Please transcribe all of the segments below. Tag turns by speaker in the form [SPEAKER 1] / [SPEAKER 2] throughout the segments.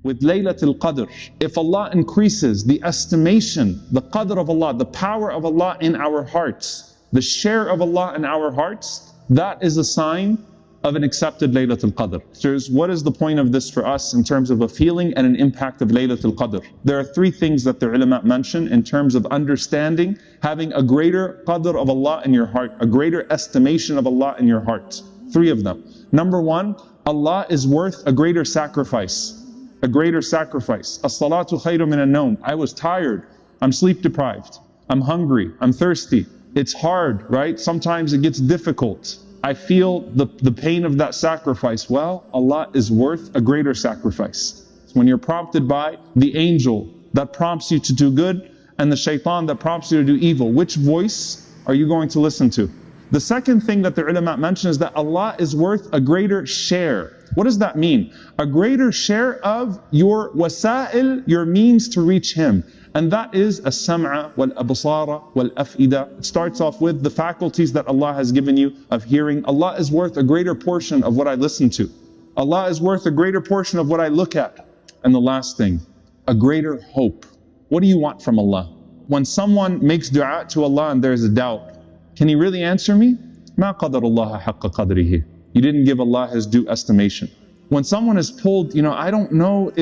[SPEAKER 1] with Laylatul Qadr. If Allah increases the estimation, the Qadr of Allah, the power of Allah in our hearts, the share of Allah in our hearts, that is a sign of an accepted Laylatul Qadr. So what is the point of this for us in terms of a feeling and an impact of Laylatul Qadr? There are three things that the ulama mention in terms of understanding, having a greater Qadr of Allah in your heart, a greater estimation of Allah in your heart. Three of them. Number one, Allah is worth a greater sacrifice. A greater sacrifice. As-salatu khairu min an-nawm. I was tired. I'm sleep deprived. I'm hungry. I'm thirsty. It's hard, right? Sometimes it gets difficult. I feel the pain of that sacrifice. Well, Allah is worth a greater sacrifice. When you're prompted by the angel that prompts you to do good and the shaitan that prompts you to do evil, which voice are you going to listen to? The second thing that the ulama mention is that Allah is worth a greater share. What does that mean? A greater share of your wasa'il, your means to reach Him. And that is as-sam'a wal-absara wal-af'ida. It starts off with the faculties that Allah has given you of hearing. Allah is worth a greater portion of what I listen to. Allah is worth a greater portion of what I look at. And the last thing, a greater hope. What do you want from Allah? When someone makes dua to Allah and there's a doubt, can He really answer me? مَا قَدَرُ اللَّهَ حَقَّ قَدْرِهِ. You didn't give Allah His due estimation. When someone is pulled, I don't know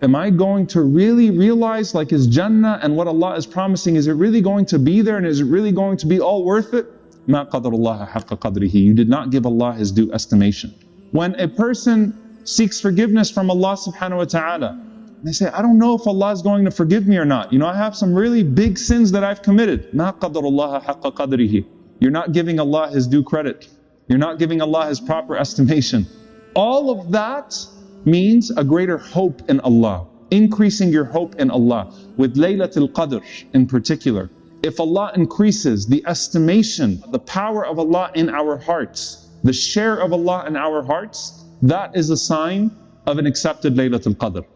[SPEAKER 1] am I going to really realize like His Jannah and what Allah is promising, is it really going to be there and is it really going to be all worth it? مَا قَدَرُ اللَّهَ حَقَّ قَدْرِهِ. You did not give Allah His due estimation. When a person seeks forgiveness from Allah subhanahu wa ta'ala, they say, I don't know if Allah is going to forgive me or not. I have some really big sins that I've committed. مَا قَدَرُ اللَّهَ حَقَّ قَدْرِهِ. You're not giving Allah His due credit. You're not giving Allah His proper estimation. All of that means a greater hope in Allah, increasing your hope in Allah. With Laylatul Qadr in particular, if Allah increases the estimation, the power of Allah in our hearts, the share of Allah in our hearts, that is a sign of an accepted Laylatul Qadr.